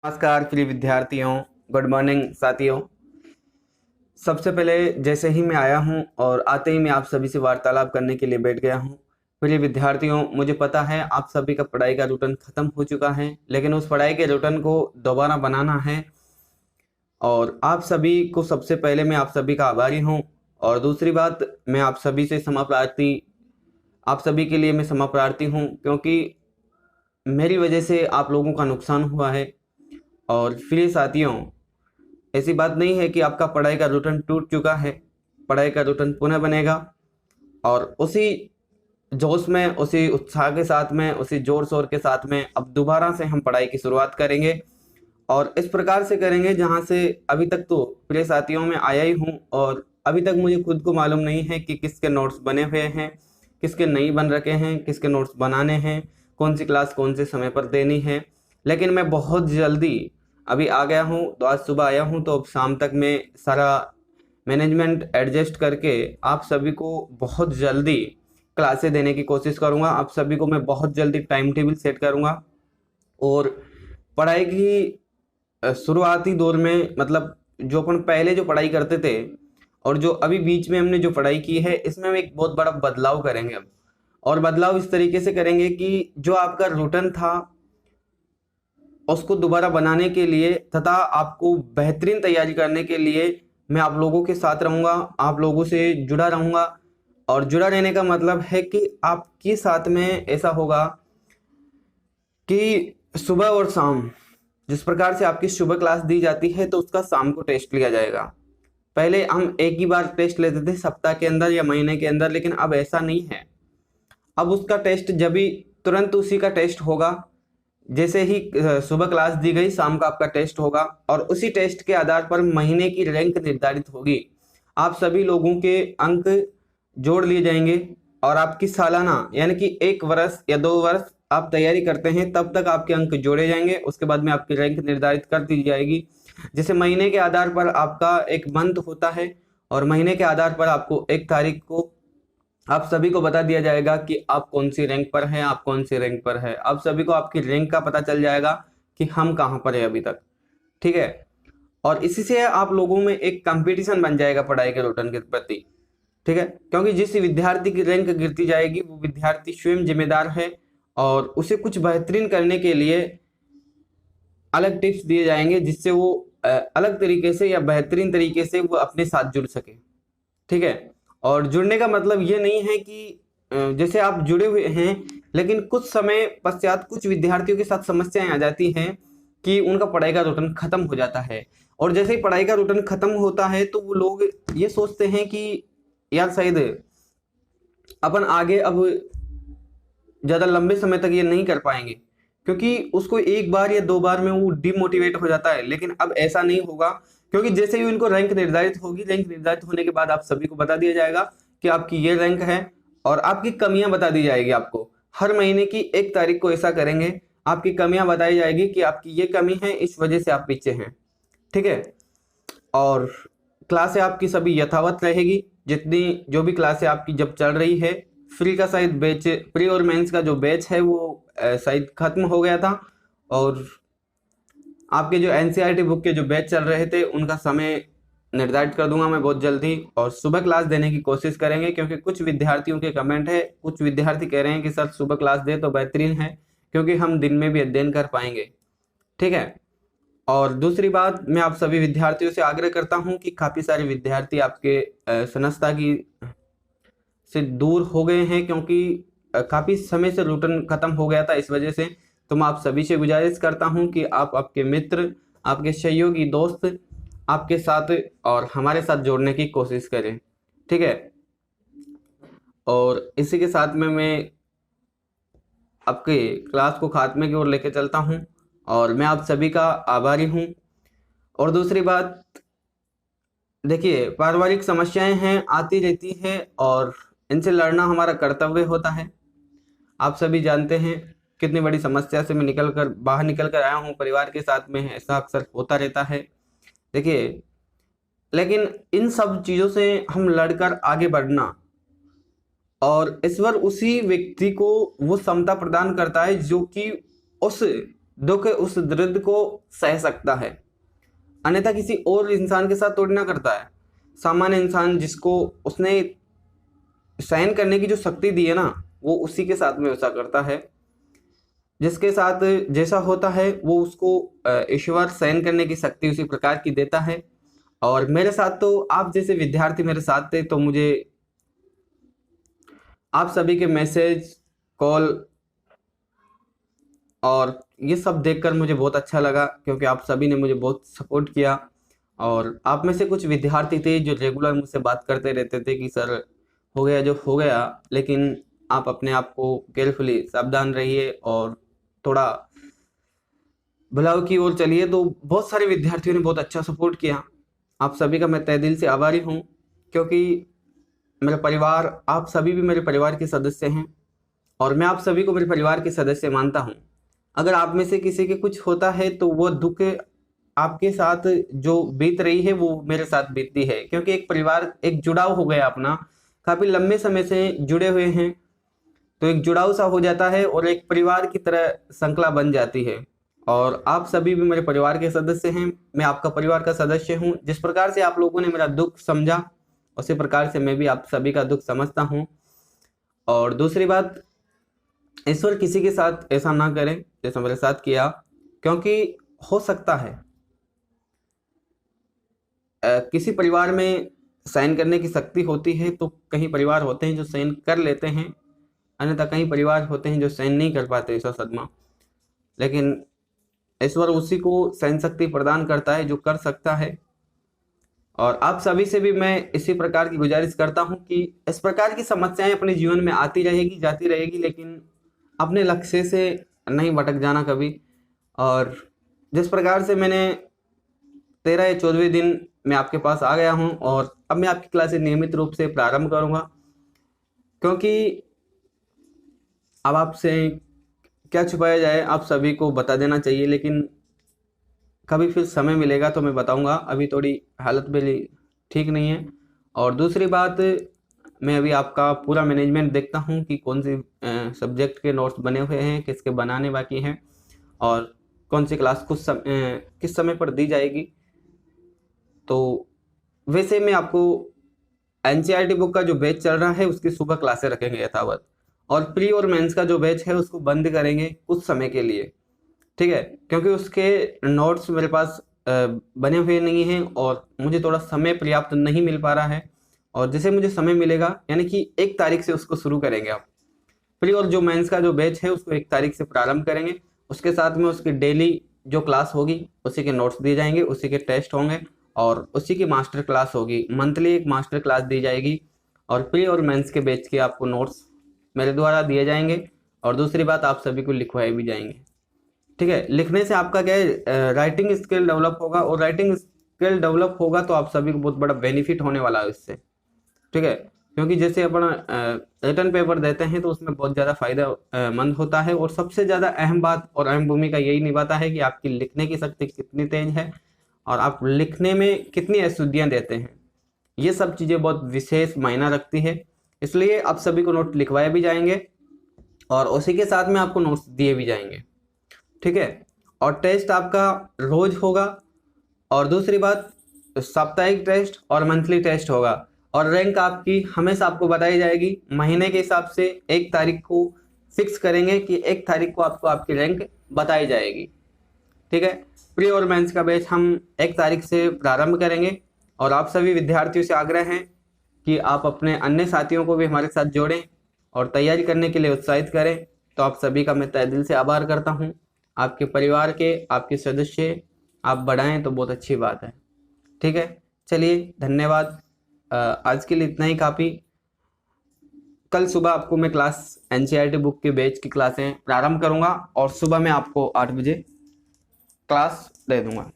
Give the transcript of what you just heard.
नमस्कार प्रिय विद्यार्थियों, गुड मॉर्निंग साथियों। सबसे पहले जैसे ही मैं आया हूं और आते ही मैं आप सभी से वार्तालाप करने के लिए बैठ गया हूं। प्रिय विद्यार्थियों, मुझे पता है आप सभी का पढ़ाई का रूटीन खत्म हो चुका है, लेकिन उस पढ़ाई के रूटीन को दोबारा बनाना है। और आप सभी को सबसे पहले मैं आप सभी का आभारी हूँ। और दूसरी बात, मैं आप सभी से क्षमा प्रार्थी आप सभी के लिए मैं क्षमा प्रार्थी हूँ, क्योंकि मेरी वजह से आप लोगों का नुकसान हुआ है। और फिर साथियों, ऐसी बात नहीं है कि आपका पढ़ाई का रूटीन टूट चुका है। पढ़ाई का रूटीन पुनः बनेगा और उसी जोश में, उसी उत्साह के साथ में, उसी जोर शोर के साथ में अब दोबारा से हम पढ़ाई की शुरुआत करेंगे। और इस प्रकार से करेंगे जहां से अभी तक तो प्रिय साथियों में आया ही हूं, और अभी तक मुझे खुद को मालूम नहीं है कि किसके नोट्स बने हुए हैं, किसके नहीं बन रखे हैं, किसके नोट्स बनाने हैं, कौन सी क्लास कौन से समय पर देनी है। लेकिन मैं बहुत जल्दी अभी आ गया हूँ, तो आज सुबह आया हूँ, तो अब शाम तक मैं सारा मैनेजमेंट एडजस्ट करके आप सभी को बहुत जल्दी क्लासें देने की कोशिश करूँगा। आप सभी को मैं बहुत जल्दी टाइम टेबल सेट करूँगा। और पढ़ाई की शुरुआती दौर में, मतलब जो अपन पहले जो पढ़ाई करते थे और जो अभी बीच में हमने जो पढ़ाई की है, इसमें हम एक बहुत बड़ा बदलाव करेंगे अब। और बदलाव इस तरीके से करेंगे कि जो आपका रूटीन था उसको दोबारा बनाने के लिए तथा आपको बेहतरीन तैयारी करने के लिए मैं आप लोगों के साथ रहूँगा, आप लोगों से जुड़ा रहूँगा। और जुड़ा रहने का मतलब है कि आपके साथ में ऐसा होगा कि सुबह और शाम जिस प्रकार से आपकी सुबह क्लास दी जाती है, तो उसका शाम को टेस्ट लिया जाएगा। पहले हम एक ही बार टेस्ट लेते थे सप्ताह के अंदर या महीने के अंदर, लेकिन अब ऐसा नहीं है। अब उसका टेस्ट जब भी तुरंत उसी का टेस्ट होगा। जैसे ही सुबह क्लास दी गई, शाम का आपका टेस्ट होगा और उसी टेस्ट के आधार पर महीने की रैंक निर्धारित होगी। आप सभी लोगों के अंक जोड़ लिए जाएंगे और आपकी सालाना, यानी कि 1 वर्ष या 2 वर्ष आप तैयारी करते हैं, तब तक आपके अंक जोड़े जाएंगे। उसके बाद में आपकी रैंक निर्धारित कर दी जाएगी। जैसे महीने के आधार पर आपका एक मंथ होता है और महीने के आधार पर आपको 1 तारीख को आप सभी को बता दिया जाएगा कि आप कौन सी रैंक पर हैं, आप कौन सी रैंक पर है। आप सभी को आपकी रैंक का पता चल जाएगा कि हम कहाँ पर है अभी तक। ठीक है। और इसी से आप लोगों में एक कंपटीशन बन जाएगा पढ़ाई के रूटीन के प्रति। ठीक है, क्योंकि जिस विद्यार्थी की रैंक गिरती जाएगी वो विद्यार्थी स्वयं जिम्मेदार है और उसे कुछ बेहतरीन करने के लिए अलग टिप्स दिए जाएंगे, जिससे वो अलग तरीके से या बेहतरीन तरीके से वो अपने साथ जुड़ सके। ठीक है। और जुड़ने का मतलब ये नहीं है कि जैसे आप जुड़े हुए हैं, लेकिन कुछ समय पश्चात कुछ विद्यार्थियों के साथ समस्याएं आ जाती हैं कि उनका पढ़ाई का रूटीन खत्म हो जाता है। और जैसे ही पढ़ाई का रूटीन खत्म होता है तो वो लोग ये सोचते हैं कि यार शायद अपन आगे अब ज़्यादा लंबे समय तक ये नहीं कर पाएंगे, क्योंकि उसको 1 बार या 2 बार में वो डिमोटिवेट हो जाता है। लेकिन अब ऐसा नहीं होगा, क्योंकि जैसे ही उनको रैंक निर्धारित होगी, रैंक निर्धारित होने के बाद आप सभी को बता दिया जाएगा कि आपकी ये रैंक है और आपकी कमियां बता दी जाएगी। आपको हर महीने की 1 तारीख को ऐसा करेंगे, आपकी कमियां बताई जाएगी कि आपकी ये कमी है, इस वजह से आप पीछे हैं। ठीक है। और क्लासें आपकी सभी यथावत रहेगी, जितनी जो भी क्लासें आपकी जब चल रही है। फ्री का शायद बैच, प्री और मेंस का जो बैच है वो शायद खत्म हो गया था, और आपके जो एनसीईआरटी बुक के जो बैच चल रहे थे उनका समय निर्धारित कर दूंगा मैं बहुत जल्दी। और सुबह क्लास देने की कोशिश करेंगे, क्योंकि कुछ विद्यार्थियों के कमेंट है, कुछ विद्यार्थी कह रहे हैं कि सर सुबह क्लास दे तो बेहतरीन है, क्योंकि हम दिन में भी अध्ययन कर पाएंगे। ठीक है। और दूसरी बात, मैं आप सभी विद्यार्थियों से आग्रह करता हूं कि काफ़ी सारे विद्यार्थी आपके संस्था की से दूर हो गए हैं, क्योंकि काफ़ी समय से रूटीन खत्म हो गया था इस वजह से। तो मैं आप सभी से गुजारिश करता हूं कि आप आपके मित्र, आपके सहयोगी दोस्त आपके साथ और हमारे साथ जोड़ने की कोशिश करें। ठीक है। और इसी के साथ में मैं आपके क्लास को खात्मे की ओर लेके चलता हूं, और मैं आप सभी का आभारी हूं। और दूसरी बात, देखिए, पारिवारिक समस्याएं हैं, आती रहती हैं, और इनसे लड़ना हमारा कर्तव्य होता है। आप सभी जानते हैं कितनी बड़ी समस्या से मैं बाहर निकल कर आया हूँ परिवार के साथ में, ऐसा अक्सर होता रहता है। देखिए, लेकिन इन सब चीज़ों से हम लड़कर आगे बढ़ना, और ईश्वर उसी व्यक्ति को वो क्षमता प्रदान करता है जो कि उस दुख उस दर्द को सह सकता है, अन्यथा किसी और इंसान के साथ थोड़ी ना करता है। सामान्य इंसान जिसको उसने सहन करने की जो शक्ति दी है ना, वो उसी के साथ में वैसा करता है। जिसके साथ जैसा होता है वो उसको ईश्वर सहन करने की शक्ति उसी प्रकार की देता है। और मेरे साथ तो आप जैसे विद्यार्थी मेरे साथ थे, तो मुझे आप सभी के मैसेज, कॉल और ये सब देखकर मुझे बहुत अच्छा लगा, क्योंकि आप सभी ने मुझे बहुत सपोर्ट किया। और आप में से कुछ विद्यार्थी थे जो रेगुलर मुझसे बात करते रहते थे कि सर हो गया जो हो गया, लेकिन आप अपने आप को केयरफुली सावधान रहिए और थोड़ा भलाव की ओर चलिए। तो बहुत सारे विद्यार्थियों ने बहुत अच्छा सपोर्ट किया। आप सभी का मैं तहे दिल से आभारी हूँ, क्योंकि मेरा परिवार, आप सभी भी मेरे परिवार के सदस्य हैं और मैं आप सभी को मेरे परिवार के सदस्य मानता हूँ। अगर आप में से किसी के कुछ होता है तो वो दुख आपके साथ जो बीत रही है वो मेरे साथ बीतती है, क्योंकि एक परिवार, एक जुड़ाव हो गया अपना, काफी लंबे समय से जुड़े हुए हैं, तो एक जुड़ाव सा हो जाता है और एक परिवार की तरह श्रृंखला बन जाती है। और आप सभी भी मेरे परिवार के सदस्य हैं, मैं आपका परिवार का सदस्य हूं। जिस प्रकार से आप लोगों ने मेरा दुख समझा, उसी प्रकार से मैं भी आप सभी का दुख समझता हूं। और दूसरी बात, ईश्वर किसी के साथ ऐसा ना करें जैसा मेरे साथ किया, क्योंकि हो सकता है किसी परिवार में सहन करने की शक्ति होती है, तो कहीं परिवार होते हैं जो सहन कर लेते हैं, अन्यथा कई परिवार होते हैं जो सहन नहीं कर पाते ऐसा सदमा। लेकिन ईश्वर उसी को सहन शक्ति प्रदान करता है जो कर सकता है। और आप सभी से भी मैं इसी प्रकार की गुजारिश करता हूं कि इस प्रकार की समस्याएं अपने जीवन में आती रहेगी, जाती रहेगी, लेकिन अपने लक्ष्य से नहीं भटक जाना कभी। और जिस प्रकार से मैंने 13 या 14वें दिन मैं आपके पास आ गया हूं और अब मैं आपकी क्लासेस नियमित रूप से प्रारंभ करूंगा, क्योंकि अब आपसे क्या छुपाया जाए, आप सभी को बता देना चाहिए, लेकिन कभी फिर समय मिलेगा तो मैं बताऊंगा। अभी थोड़ी हालत मेरी ठीक नहीं है। और दूसरी बात, मैं अभी आपका पूरा मैनेजमेंट देखता हूं कि कौन सी सब्जेक्ट के नोट्स बने हुए हैं, किसके बनाने बाकी हैं और कौन सी क्लास किस समय पर दी जाएगी। तो वैसे मैं आपको एनसीईआरटी बुक का जो बैच चल रहा है उसकी सुबह क्लासें रखेंगे यथावत, और प्री और मेंस का जो बैच है उसको बंद करेंगे कुछ समय के लिए, ठीक है, क्योंकि उसके नोट्स मेरे पास बने हुए नहीं हैं और मुझे थोड़ा समय पर्याप्त नहीं मिल पा रहा है। और जैसे मुझे समय मिलेगा, यानी कि 1 तारीख से उसको शुरू करेंगे आप प्री, और जो मेंस का जो बैच है उसको 1 तारीख से प्रारंभ करेंगे। उसके साथ में उसकी डेली जो क्लास होगी उसी के नोट्स दिए जाएंगे, उसी के टेस्ट होंगे और उसी की मास्टर क्लास होगी। मंथली एक मास्टर क्लास दी जाएगी और प्री और मेंस के बैच के आपको नोट्स मेरे द्वारा दिए जाएंगे। और दूसरी बात, आप सभी को लिखवाए भी जाएंगे, ठीक है। लिखने से आपका क्या है, राइटिंग स्किल डेवलप होगा, और राइटिंग स्किल डेवलप होगा तो आप सभी को बहुत बड़ा बेनिफिट होने वाला है इससे, ठीक है। क्योंकि जैसे अपन रिटर्न पेपर देते हैं तो उसमें बहुत ज़्यादा फायदा मंद होता है, और सबसे ज़्यादा अहम बात और अहम भूमिका यही निभाता है कि आपकी लिखने की शक्ति कितनी तेज है और आप लिखने में कितनी अशुद्धियाँ देते हैं। ये सब चीज़ें बहुत विशेष मायना रखती है, इसलिए आप सभी को नोट लिखवाए भी जाएंगे और उसी के साथ में आपको नोट्स दिए भी जाएंगे, ठीक है। और टेस्ट आपका रोज होगा, और दूसरी बात साप्ताहिक टेस्ट और मंथली टेस्ट होगा, और रैंक आपकी हमेशा आपको बताई जाएगी महीने के हिसाब से। 1 तारीख को फिक्स करेंगे कि 1 तारीख को आपको आपकी रैंक बताई जाएगी, ठीक है। प्री और मेंस का बैच हम 1 तारीख से प्रारंभ करेंगे, और आप सभी विद्यार्थियों से आग्रह है कि आप अपने अन्य साथियों को भी हमारे साथ जोड़ें और तैयारी करने के लिए उत्साहित करें। तो आप सभी का मैं तहे दिल से आभार करता हूं। आपके परिवार के आपके सदस्य आप बढ़ाएं तो बहुत अच्छी बात है, ठीक है। चलिए, धन्यवाद। आज के लिए इतना ही काफ़ी। कल सुबह आपको मैं क्लास एनसीईआरटी बुक के बैच की क्लासें प्रारंभ करूंगा और सुबह मैं आपको 8 बजे क्लास दे दूंगा।